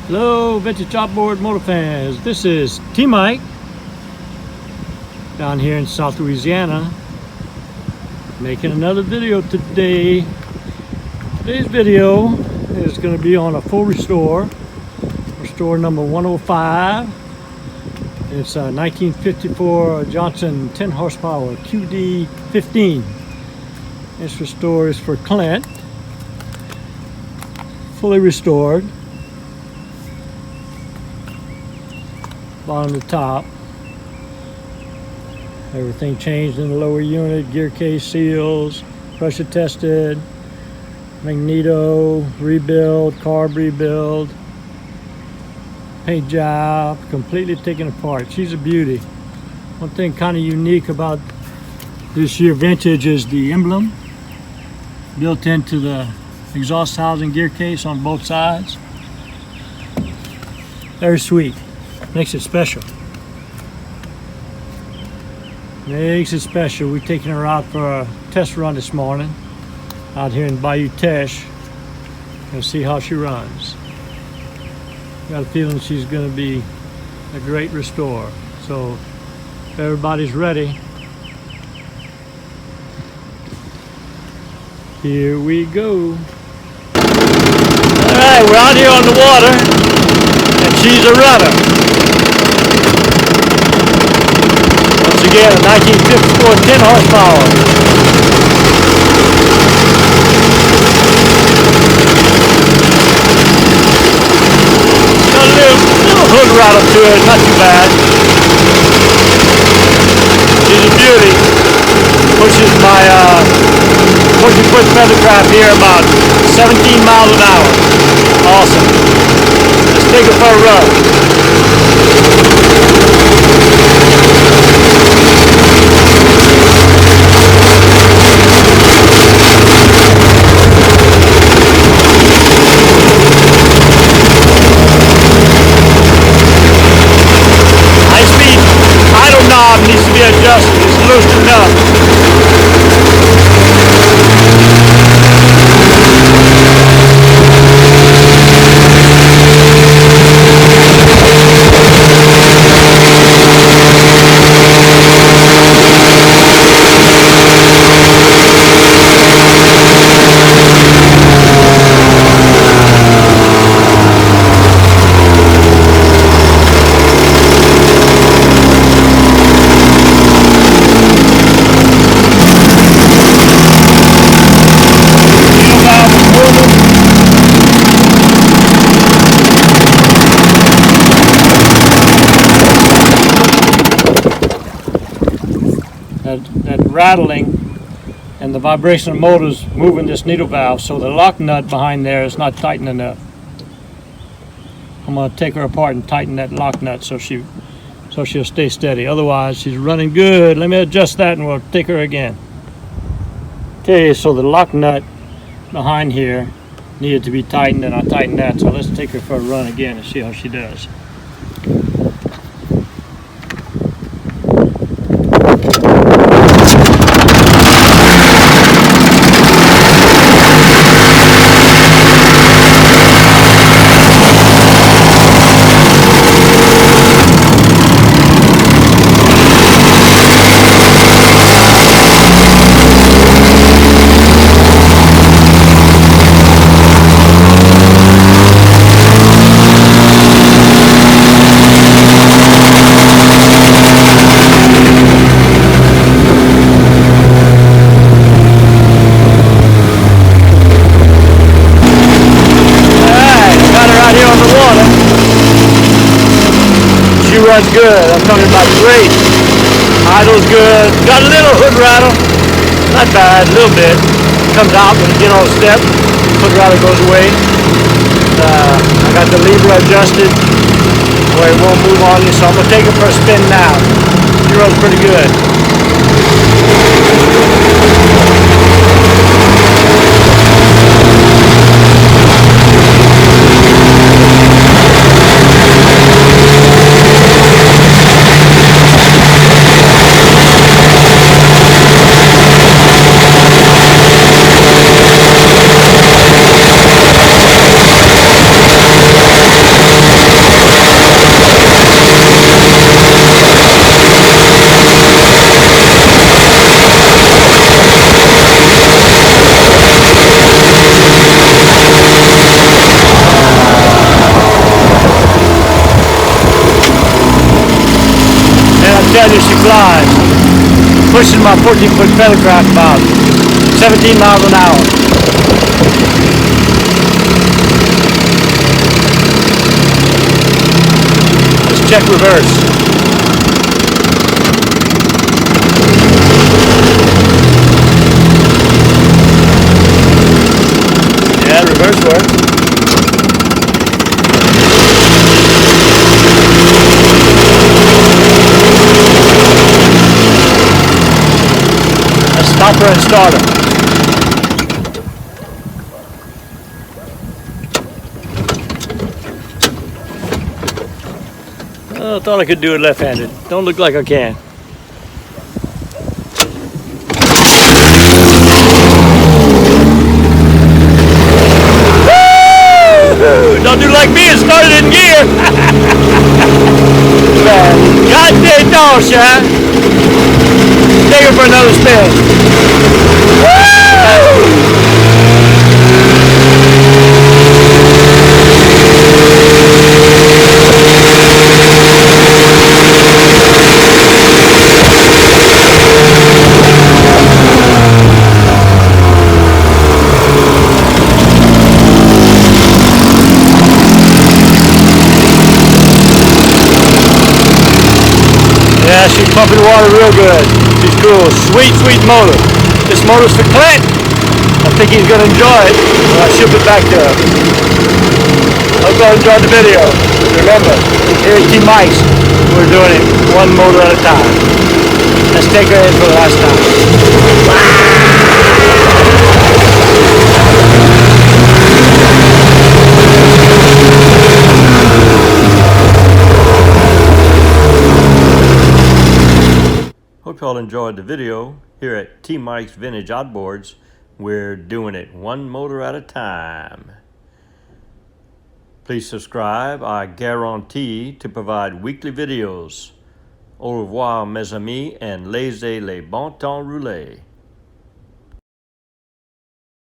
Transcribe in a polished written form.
Hello, vintage outboard motor fans. This is T-Mike down here in South Louisiana, making another video today. Today's video is going to be on a full restore number 105. It's a 1954 Johnson 10 horsepower QD-15. This restore is for Clint, fully restored. Bottom to top, everything changed in the lower unit, gear case seals, pressure tested, magneto rebuild, carb rebuild, paint job, completely taken apart. She's a beauty. One thing kind of unique about this year vintage is the emblem built into the exhaust housing gear case on both sides. Very sweet. Makes it special. Makes it special. We're taking her out for a test run this morning out here in Bayou and see how she runs. Got a feeling she's going to be a great restore. So if everybody's ready, here we go. All right, we're out here on the water and she's a runner. Again, a 1954 10 horsepower. Got a little hood rattle to it, not too bad. She's a beauty. Pushes my 40-foot feathercraft here about 17 miles an hour. Awesome. Let's take her for a run. Needs to be adjusted. It's loosened up. That rattling and the vibration of motors moving this needle valve, so the lock nut behind there is not tighten enough. I'm going to take her apart and tighten that lock nut so she'll stay steady. Otherwise, she's running good. Let me adjust that and we'll take her again. Okay, so the lock nut behind here needed to be tightened, and I tightened that. So let's take her for a run again and see how she does. Runs good. I'm talking about great. Idle's good. Got a little hood rattle. Not bad, a little bit. Comes out when you get on a step. Hood rattle goes away. I got the lever adjusted where it won't move on you, so I'm going to take it for a spin now. She runs pretty good. pushing my 14-foot pedal craft about 17 miles an hour. Let's check reverse. Yeah, reverse works. Let's stop her and start her. Oh, I thought I could do it left-handed. Don't look like I can. Don't do like me and start it in gear. God dang dogs, huh? Take her for another spin. Yeah, she's pumping water real good. She's cool. Sweet, sweet motor. This motor's for Clint. I think he's going to enjoy it when I ship it back to him. Hope y'all enjoyed the video. Remember, here at T Mike's, we're doing it one motor at a time. Let's take her in for the last time. Hope y'all enjoyed the video. Here at T Mike's Vintage Outboards, we're doing it one motor at a time. Please subscribe. I guarantee to provide weekly videos. Au revoir, mes amis, and laissez les bon temps rouler.